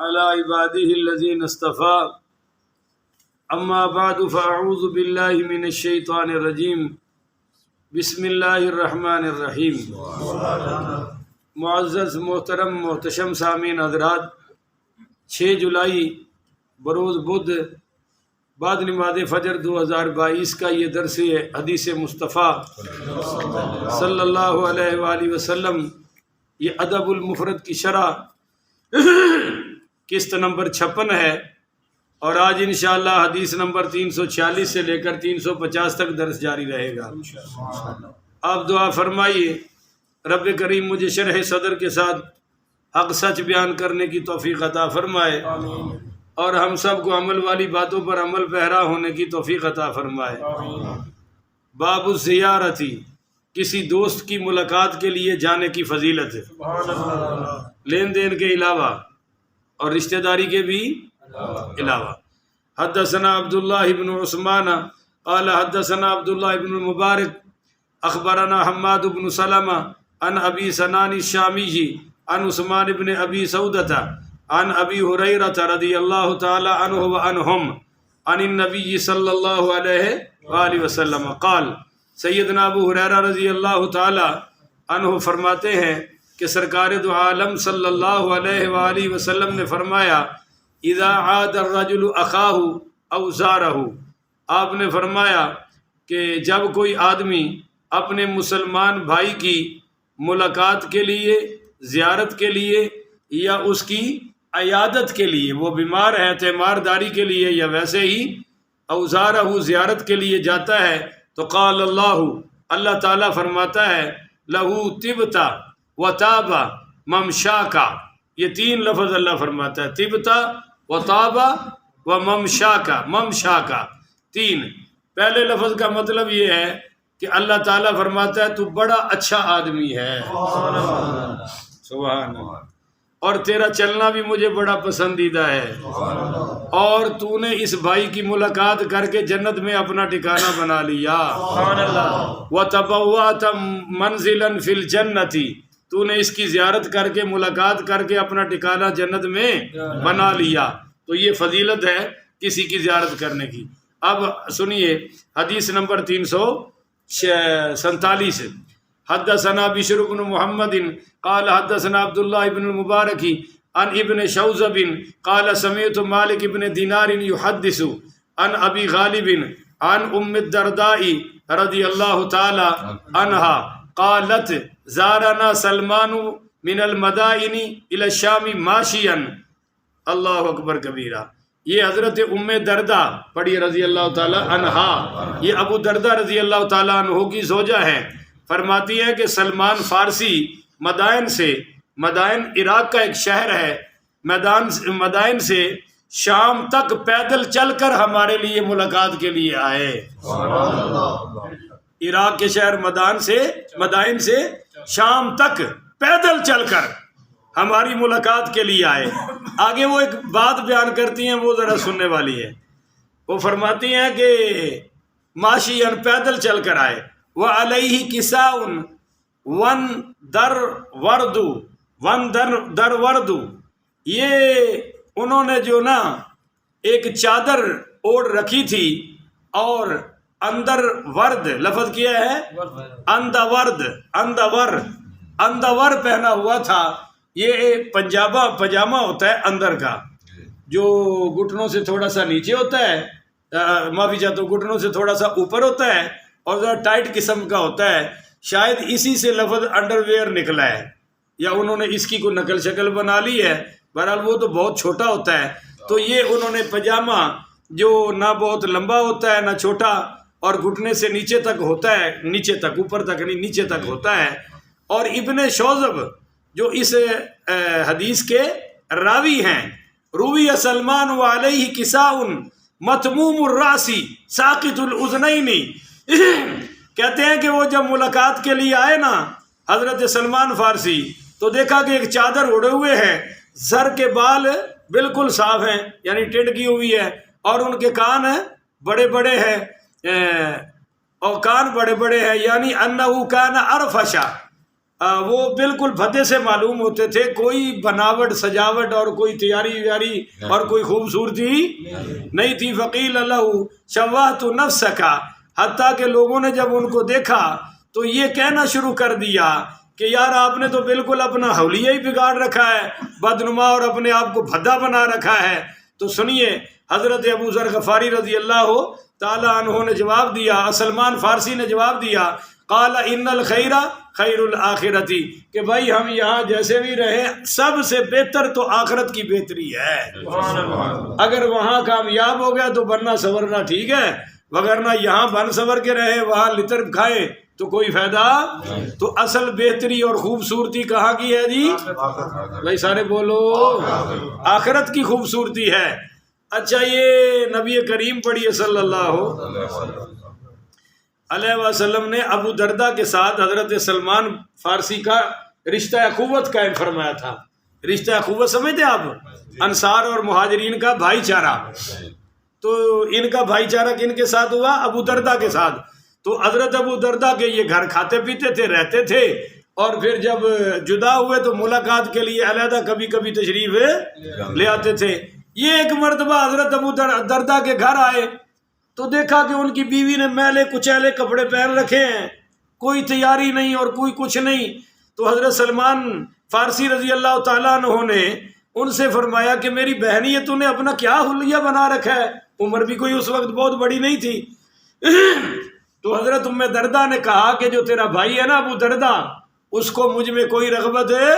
على عباده الذين اصطفى اما بعد فاعوذ بالله من الشیطان الرجیم بسم اللہ الرحمن الرحیم۔ معزز محترم محتشم سامعین حضرات، 6 جولائی بروز بدھ بعد نماز فجر 2022 کا یہ درس حدیث مصطفیٰ صلی اللہ علیہ وآلہ وسلم، یہ ادب المفرد کی شرح قسط نمبر 56 ہے، اور آج انشاءاللہ حدیث نمبر 346 سے لے کر 350 تک درس جاری رہے گا۔ آپ دعا فرمائیے رب کریم مجھے شرح صدر کے ساتھ حق سچ بیان کرنے کی توفیق عطا فرمائے، اور ہم سب کو عمل والی باتوں پر عمل پیرا ہونے کی توفیق عطا فرمائے۔ باب الزیارتی، کسی دوست کی ملاقات کے لیے جانے کی فضیلت ہے، لین دین کے علاوہ اور رشتہ داری کے بھی علاوہ۔ حدثنا عبداللہ بن عثمان قال حدثنا عبداللہ بن المبارک اخبرنا حماد بن سلمہ عن ابی سنان الشامی عن عثمان بن ابی سودۃ عن ابی ہریرہ رضی اللہ تعالی عنہ وعنہم عن النبی صلی اللہ علیہ وآلہ وسلم قال، سیدنا ابو ہریرہ رضی اللہ تعالی عنہ فرماتے ہیں کہ سرکار دو عالم صلی اللہ علیہ وآلہ وسلم نے فرمایا، اذا عاد الرجل اخاہ او زارہ، آپ نے فرمایا کہ جب کوئی آدمی اپنے مسلمان بھائی کی ملاقات کے لیے، زیارت کے لیے، یا اس کی عیادت کے لیے، وہ بیمار ہے تیمارداری کے لیے یا ویسے ہی، او زارہ زیارت کے لیے جاتا ہے، تو قال اللہ تعالیٰ فرماتا ہے، لہو طبتا وطابا ممشاکا، یہ 3 لفظ اللہ فرماتا ہے، طبتا وطابا و ممشاکا، ممشاکا 3۔ پہلے لفظ کا مطلب یہ ہے کہ اللہ تعالیٰ فرماتا ہے تو بڑا اچھا آدمی ہے، سبحان اللہ، اور تیرا چلنا بھی مجھے بڑا پسندیدہ ہے، اور تو نے اس بھائی کی ملاقات کر کے جنت میں اپنا ٹھکانہ بنا لیا، وَتَبَوَّأْتَ مَنْزِلًا فِي الْجَنَّةِ، تو نے اس کی زیارت کر کے، ملاقات کر کے اپنا ٹھکانہ جنت میں بنا لیا۔ تو یہ فضیلت ہے کسی کی زیارت کرنے کی۔ اب سنیے حدیث نمبر 347۔ حدثنا بشر بن محمد قال حدثنا عبداللہ بن المبارک عن ابن شوذب قال سمعت مالک بن دینار یحدث عن ابی غالب عن ام الدرداء رضی اللہ تعالی عنہا قالت زارنا سلمان من المدائن الى الشام ماشیا، اللہ اکبر کبیرہ۔ یہ حضرت ام دردہ پڑھی رضی اللہ تعالی عنہا، یہ ابو دردہ رضی اللہ تعالی عنہ کی زوجہ ہیں، فرماتی ہے کہ سلمان فارسی مدائن سے، مدائن عراق کا ایک شہر ہے، مدائن سے شام تک پیدل چل کر ہمارے لیے ملاقات کے لیے آئے۔ عراق کے شہر مدائن سے شام تک پیدل چل کر ہماری ملاقات کے لیے آئے۔ آگے وہ ایک بات بیان کرتی ہیں، وہ ذرا سننے والی ہے۔ وہ فرماتی ہیں کہ ماشیاً پیدل چل کر آئے، وعلیہ کساء ون در وردو، یہ انہوں نے جو نا ایک چادر اوڑھ رکھی تھی، اور اندر ورد لفظ کیا ہے، اندور پہنا ہوا تھا۔ یہ پجامہ ہوتا ہے اندر کا، جو گھٹنوں سے تھوڑا سا نیچے ہوتا ہے، معافی چاہتا ہوں، گھٹنوں سے تھوڑا سا اوپر ہوتا ہے، اور ذرا ٹائٹ قسم کا ہوتا ہے۔ شاید اسی سے لفظ انڈر ویئر نکلا ہے، یا انہوں نے اس کی کوئی نقل شکل بنا لی ہے، بہرحال وہ تو بہت چھوٹا ہوتا ہے۔ تو یہ انہوں نے پجامہ جو نہ بہت لمبا ہوتا ہے نہ چھوٹا، اور گھٹنے سے نیچے تک ہوتا ہے، نیچے تک، اوپر تک نہیں، نیچے تک ہوتا ہے۔ اور ابن شوذب جو اس حدیث کے راوی ہیں، روی سلمان وعلیہ کساء متموم الراس ساقط الاذنین، کہتے ہیں کہ وہ جب ملاقات کے لیے آئے نا حضرت سلمان فارسی، تو دیکھا کہ ایک چادر اڑے ہوئے ہیں، سر کے بال بالکل صاف ہیں، یعنی ٹنڈ کی ہوئی ہے، اور ان کے کان بڑے بڑے ہیں، اور کان بڑے بڑے ہیں، یعنی انہو کان ارفشا، وہ بالکل بھدے سے معلوم ہوتے تھے، کوئی بناوٹ سجاوٹ اور کوئی تیاری ویاری اور کوئی خوبصورتی نہیں تھی. فقیل له شوہت نفسک، حتیٰ کہ لوگوں نے جب ان کو دیکھا تو یہ کہنا شروع کر دیا کہ یار آپ نے تو بالکل اپنا حولیہ ہی بگاڑ رکھا ہے، بدنما اور اپنے آپ کو بھدا بنا رکھا ہے. تو سنیے حضرت ابو ذر غفاری رضی اللہ تعالی عنہ نے جواب دیا، سلمان فارسی نے جواب دیا، قال ان الخیر خیر الآخرتی، کہ بھائی ہم یہاں جیسے بھی رہیں سب سے بہتر تو آخرت کی بہتری ہے. اگر وہاں کامیاب ہو گیا تو بننا سنورنا ٹھیک ہے، وگرنہ یہاں بن سنور کے رہے وہاں لطر کھائے تو کوئی فائدہ. تو اصل بہتری اور خوبصورتی کہاں کی ہے جی؟ بھائی سارے بولو، آخرت کی خوبصورتی ہے. اچھا یہ نبی کریم پڑھیے صلی اللہ علیہ وسلم نے ابو دردہ کے ساتھ حضرت سلمان فارسی کا رشتہ اخوت قائم فرمایا تھا. رشتہ اخوت سمجھتے آپ؟ انصار اور مہاجرین کا بھائی چارہ. تو ان کا بھائی چارہ کن کے ساتھ ہوا؟ ابو دردہ کے ساتھ. تو حضرت ابو دردہ کے یہ گھر کھاتے پیتے تھے، رہتے تھے، اور پھر جب جدا ہوئے تو ملاقات کے لیے علیحدہ کبھی کبھی تشریف لے آتے تھے. یہ ایک مرتبہ حضرت ابو دردہ کے گھر آئے تو دیکھا کہ ان کی بیوی نے میلے کچیلے کپڑے پہن رکھے ہیں، کوئی تیاری نہیں اور کوئی کچھ نہیں. تو حضرت سلمان فارسی رضی اللہ تعالیٰ عنہ نے ان سے فرمایا کہ میری بہنی ہے، تو نے اپنا کیا حلیہ بنا رکھا ہے؟ عمر بھی کوئی اس وقت بہت بڑی نہیں تھی. تو حضرت ام دردہ نے کہا کہ جو تیرا بھائی ہے نا ابو دردہ، اس کو مجھ میں کوئی رغبت ہے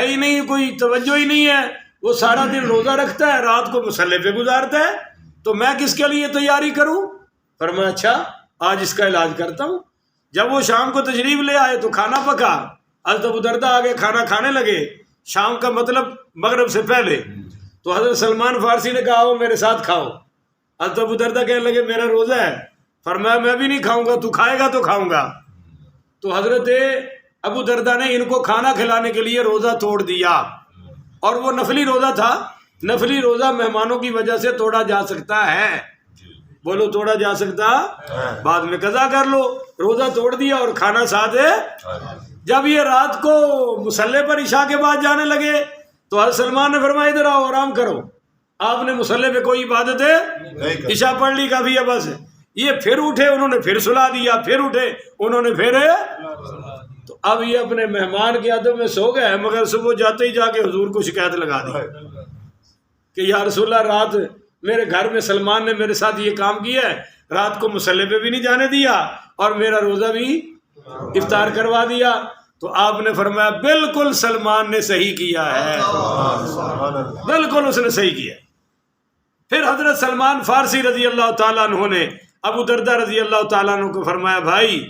ہی نہیں، کوئی توجہ ہی نہیں ہے. وہ سارا دن روزہ رکھتا ہے، رات کو مصلے پہ گزارتا ہے، تو میں کس کے لیے تیاری کروں؟ فرمایا اچھا آج اس کا علاج کرتا ہوں. جب وہ شام کو تشریف لے آئے تو کھانا پکا، حضرت ابو دردہ آگے کھانا کھانے لگے، شام کا مطلب مغرب سے پہلے. تو حضرت سلمان فارسی نے کہا وہ میرے ساتھ کھاؤ. حضرت ابو دردہ کہنے لگے میرا روزہ ہے. فرمایا میں بھی نہیں کھاؤں گا، تو کھائے گا تو کھاؤں گا. تو حضرت ابو دردہ نے ان کو کھانا کھلانے کے لیے روزہ توڑ دیا، اور وہ نفلی روزہ تھا. نفلی روزہ مہمانوں کی وجہ سے توڑا جا سکتا ہے. بولو توڑا جا سکتا، بعد میں قضا کر لو. روزہ توڑ دیا اور کھانا ساتھ ہے. جب یہ رات کو مصلے پر عشاء کے بعد جانے لگے تو حضرت سلمان نے فرمایا ادھر آؤ آرام کرو. آپ نے مصلے پہ کوئی عبادت ہے؟ عشاء پڑھ لی کافی ہے بس. یہ پھر اٹھے، انہوں نے پھر سلا دیا، پھر اٹھے انہوں نے پھر. تو اب یہ اپنے مہمان کے ادب میں سو گئے، مگر صبح جاتے ہی جا کے حضور کو شکایت لگا دی کہ یا رسول اللہ رات میرے گھر میں سلمان نے میرے ساتھ یہ کام کیا ہے، رات کو مصلے پہ بھی نہیں جانے دیا اور میرا روزہ بھی افطار کروا دیا. تو آپ نے فرمایا بالکل سلمان نے صحیح کیا ہے، بالکل اس نے صحیح کیا. پھر حضرت سلمان فارسی رضی اللہ تعالیٰ عنہ نے ابو دردہ رضی اللہ تعالیٰ عنہ کو فرمایا بھائی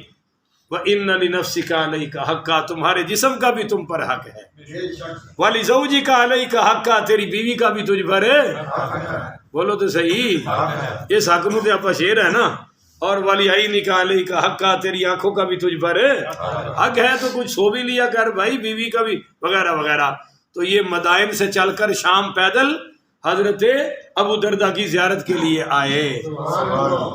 وَإِنَّ لِنَفْسِكَ عَلَيْكَ حَقًّا، تمہارے جسم کا بھی تم پر حق ہے. وَلِزَوْجِكَ عَلَيْكَ حَقًّا، تیری بیوی کا بھی تجھ پر ہے. بولو تو صحیح، یہ ساکنو تے اپا شیر ہے نا. اور وَلِعَيْنِكَ عَلَيْكَ حَقًّا، تیری آنکھوں کا بھی تجھ پر حق ہے، تو کچھ سو بھی لیا کر بھائی، بیوی کا بھی وغیرہ وغیرہ. تو یہ مدائن سے چل کر شام پیدل حضرت ابو دردہ کی زیارت کے لیے آئے.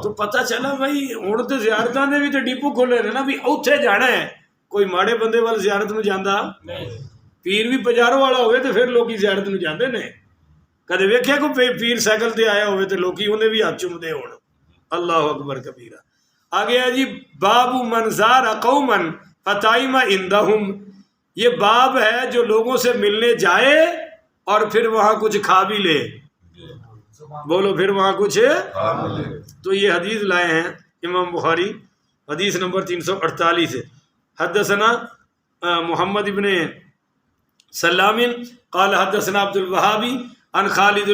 تو پتہ چلا بھائی ہن تے زیارتاں دے بھی تے ڈیپو کھولے نے نا، بھی اوتھے جانا ہے. کوئی ماڑے بندے وال زیارت نو جاندا پیر بھی پجارو والا ہوئے تے پھر لوکی زیارت نو جاندے نے. کدے ویکھیا کوئی پیر سائیکل تے آیا ہوئے تے لوکی اونے بھی ہاتھ چومدے ہون. اللہ اکبر کبیرہ. آگے ہے جی باب من زار قوما فطعم عندهم، یہ باب ہے جو لوگوں سے ملنے جائے اور پھر وہاں کچھ کھا بھی لے. بولو پھر وہاں کچھ. تو یہ حدیث لائے ہیں امام بخاری، حدیث نمبر 348 ہے. حدثنا محمد ابن سلام قال حدثنا عبد الوهاب عن خالد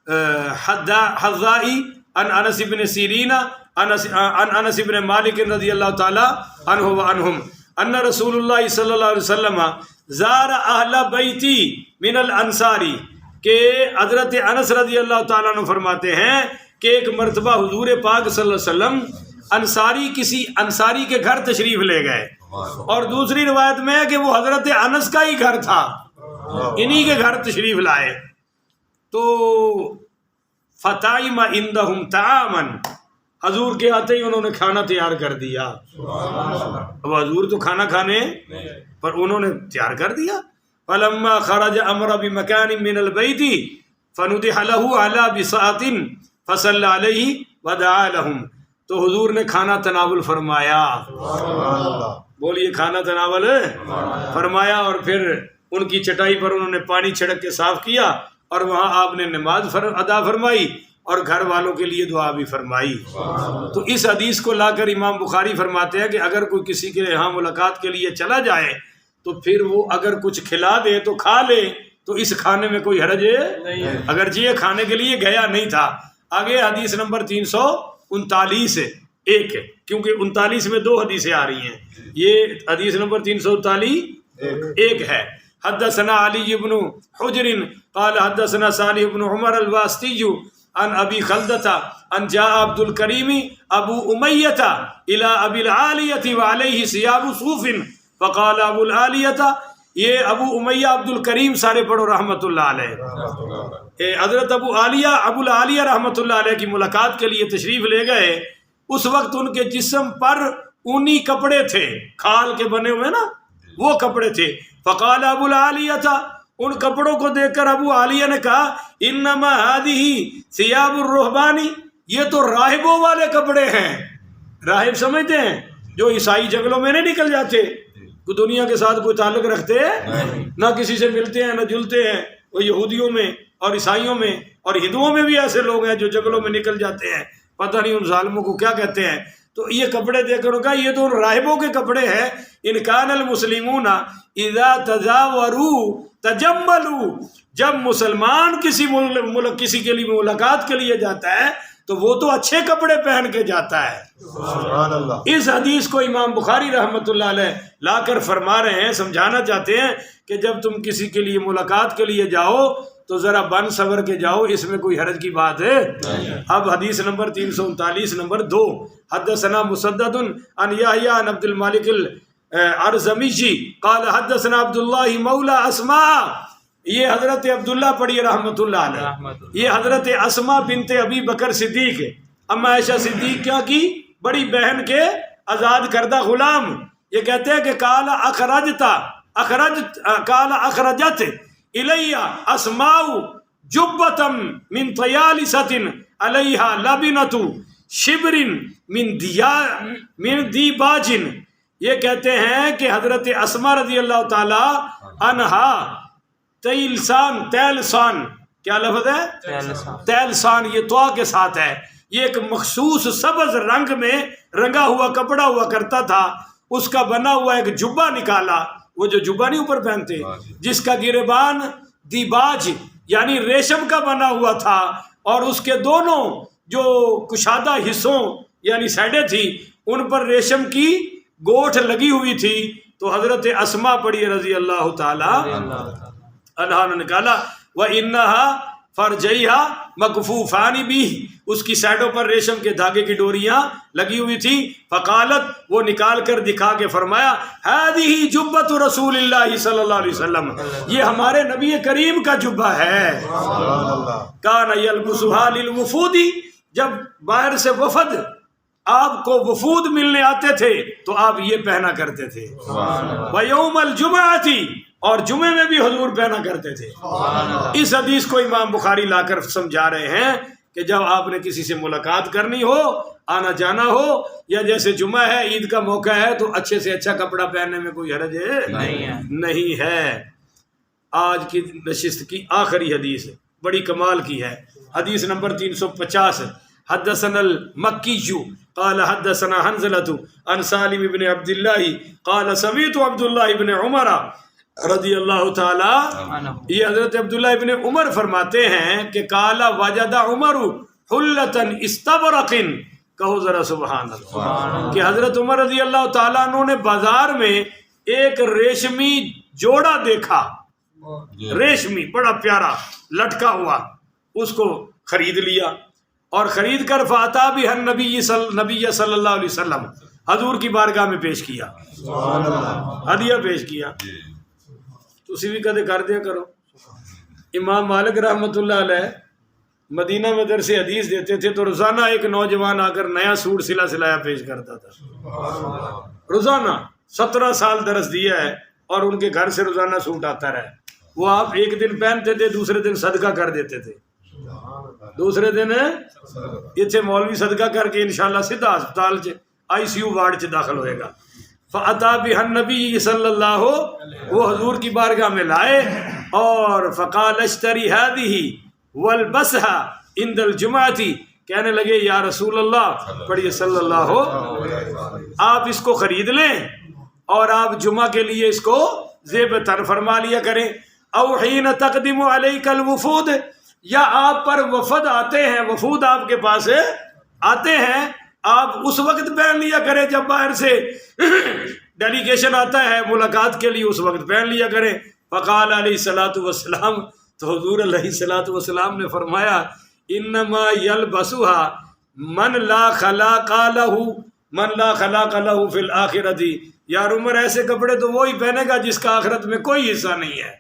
الحذائی عن انس بن سیرین عن انس بن مالک رضی اللہ تعالی عنہ وعنہم ان رسول اللہ صلی اللہ علیہ وسلم زار اہل بیتی من الانصاری، کہ حضرت انس رضی اللہ تعالیٰ عنہ فرماتے ہیں کہ ایک مرتبہ حضور پاک صلی اللہ علیہ وسلم انصاری کسی انصاری کے گھر تشریف لے گئے، اور دوسری روایت میں ہے کہ وہ حضرت انس کا ہی گھر تھا، انہی کے گھر تشریف لائے. تو فطعم عندهم طعاما، حضور کے آتے ہی انہوں نے کھانا تیار کر دیا. اب حضور تو کھانا کھانے پر انہوں نے تیار کر دیا. فلما خرج امر بمكان من البيت فنضح له على بساط فصلى عليه ودعا لهم. تو حضور نے کھانا تناول فرمایا. بولیے کھانا تناول فرمایا، اور پھر ان کی چٹائی پر انہوں نے پانی چھڑک کے صاف کیا، اور وہاں آپ نے نماز ادا فرمائی اور گھر والوں کے لیے دعا بھی فرمائی. تو اس حدیث کو لا کر امام بخاری فرماتے ہیں کہ اگر کوئی کسی کے یہاں ملاقات کے لیے چلا جائے تو پھر وہ اگر کچھ کھلا دے تو کھا لے، تو اس کھانے میں کوئی حرج نہیں، اگرچہ یہ کھانے کے لیے گیا نہیں تھا. آگے حدیث نمبر 339 ایک ہے، کیونکہ 39 میں 2 حدیثیں آ رہی ہیں. یہ حدیث نمبر 339 ایک ہے. حدثنا علی بن حجر قال حدثنا صالح بن عمر الواسطی عن ابی خلدۃ ان جاء عبد الکریم ابو امیۃ الی ابی العالیۃ وعلیہ ثیاب صوف فقال ابو العالیۃ، یہ ابو امیہ عبد الکریم سارے پڑھو رحمۃ اللہ علیہ، حضرت ابو العالیہ رحمۃ اللہ علیہ کی ملاقات کے لیے تشریف لے گئے. اس وقت ان کے جسم پر اونی کپڑے تھے، کھال کے بنے ہوئے نا وہ کپڑے تھے. فقال ابو العالیہ، ان کپڑوں کو دیکھ کر ابو عالیہ نے کہا انما هذه ثياب الرهبان، یہ تو راہبوں والے کپڑے ہیں. راہب سمجھتے ہیں جو عیسائی جنگلوں میں نہیں نکل جاتے، کوئی دنیا کے ساتھ کوئی تعلق رکھتے ہیں، نہ کسی سے ملتے ہیں نہ جلتے ہیں. وہ یہودیوں میں اور عیسائیوں میں اور ہندوؤں میں بھی ایسے لوگ ہیں جو جنگلوں میں نکل جاتے ہیں، پتہ نہیں ان ظالموں کو کیا کہتے ہیں. تو یہ کپڑے دیکھ کر کہا یہ تو راہبوں کے کپڑے ہیں. ان کان المسلمون اذا تزاوروا تجملوا، جب مسلمان کسی ملک کسی کے لیے ملاقات کے لیے جاتا ہے تو وہ تو اچھے کپڑے پہن کے جاتا ہے. سبحان اللہ. اس حدیث کو امام بخاری رحمۃ اللہ علیہ لا کر فرما رہے ہیں، سمجھانا چاہتے ہیں کہ جب تم کسی کے لیے ملاقات کے لیے جاؤ تو ذرا بن سور کے جاؤ، اس میں کوئی حرج کی بات ہے. اب حدیث نمبر 339 نمبر 2. حدثنا مسدد عن یحییٰ عن عبد المالک الارزمیجی قال حدثنا عبد اللہ مولا اسماء، یہ حضرت عبداللہ پڑھیے رحمۃ اللہ علیہ، یہ حضرت اسماء بنت ابی بکر صدیق ہے، اما عائشہ صدیق کیا کی بڑی بہن کے آزاد کردہ غلام. یہ کہتے ہیں کہ قال اخرجت الی اسماء جبۃ من طیالسۃ علیہا لبنۃ شبر من دیباج. یہ کہتے ہیں کہ حضرت اسماء رضی اللہ تعالی عنہا تیلسان کیا لفظ ہے؟ تیلسان، یہ طوا کے ساتھ ہے. یہ ایک مخصوص سبز رنگ میں رنگا ہوا کپڑا ہوا کرتا تھا، اس کا بنا ہوا ایک جبہ نکالا، وہ جو جبہ نہیں اوپر پہنتے، جس کا گریبان دیباج یعنی ریشم کا بنا ہوا تھا، اور اس کے دونوں جو کشادہ حصوں یعنی سائڈیں تھی ان پر ریشم کی گوٹھ لگی ہوئی تھی. تو حضرت اسماء پڑھی رضی اللہ تعالی عنہا نے نکالا وَإِنَّهَا فَرْجَيْهَا مَكْفُوفَانِ بِهِ، اس کی سائڈوں پر ریشم کے دھاگے کی ڈوریاں لگی ہوئی تھی. فقالت، وہ نکال کر دکھا کے فرمایا هَذِهِ جُبَّةُ رسول اللہ صلی اللہ علیہ وسلم، یہ ہمارے نبی کریم کا جبہ ہے. كَانَ يَلْبُسُهَا لِلْوُفُودِ، جب باہر سے وفد آپ کو وفود ملنے آتے تھے تو آپ یہ پہنا کرتے تھے. وَيَوْمَ الْجُمَعَةِ، اور جمعے میں بھی حضور پہنا کرتے تھے. اس حدیث کو امام بخاری لا کر سمجھا رہے ہیں کہ جب آپ نے کسی سے ملاقات کرنی ہو، آنا جانا ہو، یا جیسے جمعہ ہے، عید کا موقع ہے، تو اچھے سے اچھا کپڑا پہننے میں کوئی حرج نہیں ہے. آج کی نشست کی آخری حدیث بڑی کمال کی ہے، حدیث نمبر 350. حدثنا المکی قال حدثنا حنزلۃ عن سالم بن عبد اللہ قال سمعت عبد اللہ بن عمر رضی اللہ تعالی، یہ حضرت عبداللہ ابن عمر فرماتے ہیں کہ قال وجد عمر حلۃ استبرق، کہو ذرا سبحان اللہ، کہ حضرت عمر رضی اللہ تعالیٰ عنہ نے بازار میں ایک ریشمی جوڑا دیکھا، ریشمی بڑا پیارا لٹکا ہوا، اس کو خرید لیا، اور خرید کر فاتا بھی نبی صلی اللہ علیہ وسلم، حضور کی بارگاہ میں پیش کیا، ہدیہ پیش کیا. تسی بھی کدے کر دیا کرو. امام مالک رحمۃ اللہ علیہ مدینہ میں درس حدیث دیتے تھے تو روزانہ ایک نوجوان آ کر نیا سوٹ سلا سلایا پیش کرتا تھا، روزانہ 17 سال درس دیا ہے اور ان کے گھر سے روزانہ سوٹ آتا رہا۔ وہ آپ ایک دن پہنتے تھے، دوسرے دن صدقہ کر دیتے تھے، دوسرے دن یہ تھے مولوی صدقہ کر کے انشاءاللہ سیدھا ہسپتال ICU وارڈ سے داخل ہوئے گا۔ فَأَتَى بِهَا النَّبِيُّ صلی اللہ، وہ حضور کی بارگاہ میں لائے اور فقال اشتری هذه والبسها عند الجمعة، کہنے لگے یا رسول اللہ، پڑھیے صلی اللہ ہو، آپ اس کو خرید لیں اور آپ جمعہ کے لیے اس کو زیب تن فرما لیا کریں، او حین تقدم علیک الوفود، یا آپ پر وفد آتے ہیں، وفود آپ کے پاس آتے ہیں، آپ اس وقت پہن لیا کریں جب باہر سے ڈیلیگیشن آتا ہے ملاقات کے لیے، اس وقت پہن لیا کریں۔ فقال علیہ الصلوۃ والسلام، تو حضور علیہ الصلوۃ والسلام نے فرمایا انما یلبسها من لا خلاق له، من لا خلاق له فی الآخرۃ، یار عمر ایسے کپڑے تو وہی پہنے گا جس کا آخرت میں کوئی حصہ نہیں ہے۔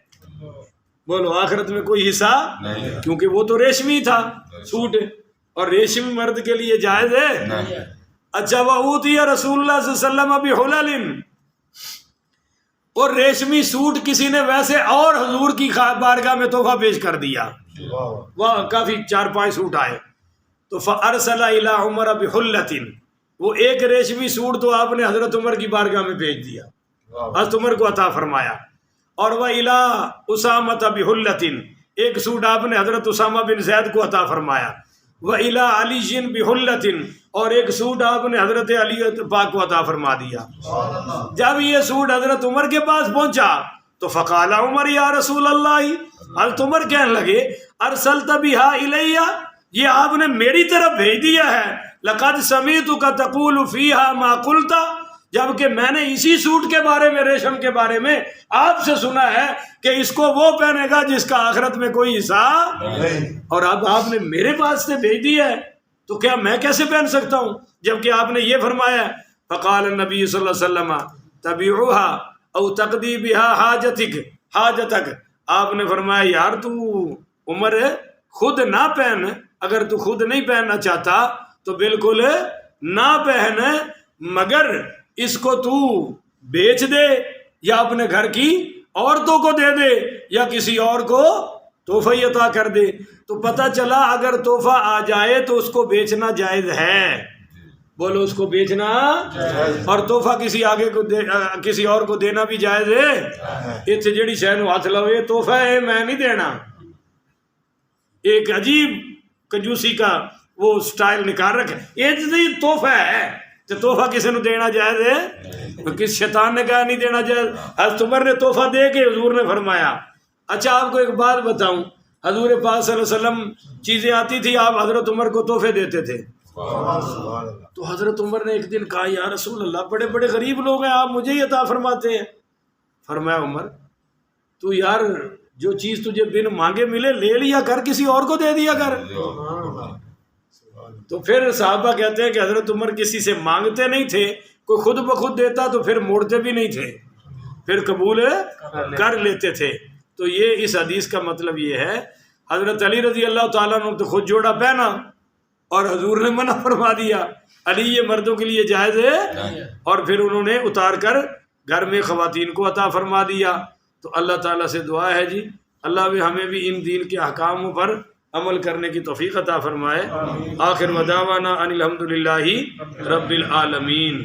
بولو آخرت میں کوئی حصہ نہیں، کیونکہ وہ تو ریشمی تھا سوٹ، اور ریشمی مرد کے لیے جائز ہے۔ اچھا وَأُوتِيَ رسول اللہ صلی اللہ علیہ وسلم بِحُلَلٍ، اور ریشمی سوٹ کسی نے ویسے اور حضور کی بارگاہ میں تحفہ پیش کر دیا، وہ کافی 4-5 سوٹ آئے، تو فَأَرْسَلَ إِلَىٰ عُمَرَ بِحُلَّةٍ، وہ ایک ریشمی سوٹ تو آپ نے حضرت عمر کی بارگاہ میں بھیج دیا، حضرت عمر کو عطا فرمایا، اور وَإِلَىٰ أُسَامَةَ بِحُلَّةٍ، ایک سوٹ آپ نے حضرت اسامہ بن زید کو عطا فرمایا، وَإِلَىٰ عَلِيٍّ بِحُلَّةٍ، اور ایک سوٹ آپ نے حضرت علی پاک کو عطا فرما دیا۔ جب یہ سوٹ حضرت عمر کے پاس پہنچا تو فقال عمر یا رسول اللہ، حضرت عمر کہنے لگے ارسلت بها الیہ، یہ آپ نے میری طرف بھیج دیا ہے، لقد سمعتک تقول فیہا ما قلت، جبکہ میں نے اسی سوٹ کے بارے میں، ریشم کے بارے میں آپ سے سنا ہے کہ اس کو وہ پہنے گا جس کا آخرت میں کوئی حصہ نہیں، اور اب آپ نے میرے پاس سے بھیج دیا ہے تو کیا میں کیسے پہن سکتا ہوں جبکہ آپ نے یہ فرمایا ہے۔ فقال النبی صلی اللہ علیہ وسلم تبعوها او تقضی بها حاجتک، آپ نے فرمایا یار تو عمر خود نہ پہن، اگر تو خود نہیں پہننا چاہتا تو بالکل نہ پہن، مگر اس کو تو بیچ دے یا اپنے گھر کی عورتوں کو دے دے یا کسی اور کو تحفہ عطا کر دے۔ تو پتہ چلا اگر تحفہ آ جائے تو اس کو بیچنا جائز ہے، بولو اس کو بیچنا، اور تحفہ کسی اور کو دینا بھی جائز ہے۔ اتنے جڑی شے نوں ہاتھ لاؤ یہ تحفہ ہے میں نہیں دینا، ایک عجیب کنجوسی کا وہ سٹائل نکال رکھے، یہ تحفہ ہے تو تحفہ کسی نے دینا جائز ہے؟ کس شیطان نے کہا نہیں دینا جائز؟ حضرت عمر نے تحفہ دے کے حضور نے فرمایا۔ اچھا آپ کو ایک بات بتاؤں، حضور پاک صلی اللہ علیہ وسلم چیزیں آتی تھی آپ حضرت عمر کو تحفے دیتے تھے، تو حضرت عمر نے ایک دن کہا یا رسول اللہ بڑے بڑے غریب لوگ ہیں آپ مجھے ہی عطا فرماتے ہیں۔ فرمایا عمر تو یار جو چیز تجھے بن مانگے ملے لے لیا کر، کسی اور کو دے دیا کر۔ تو پھر صحابہ کہتے ہیں کہ حضرت عمر کسی سے مانگتے نہیں تھے، کوئی خود بخود دیتا تو پھر موڑتے بھی نہیں تھے، پھر قبول کر لیتے تھے۔ تو یہ اس حدیث کا مطلب یہ ہے، حضرت علی رضی اللہ تعالیٰ عنہ تو خود جوڑا پہنا اور حضور نے منع فرما دیا، علی یہ مردوں کے لیے جائز ہے، اور پھر انہوں نے اتار کر گھر میں خواتین کو عطا فرما دیا۔ تو اللہ تعالیٰ سے دعا ہے جی اللہ بھی ہمیں بھی ان دین کے احکاموں پر عمل کرنے کی توفیق عطا فرمائے۔ آخر ودعوانا ان الحمدللہ رب العالمین۔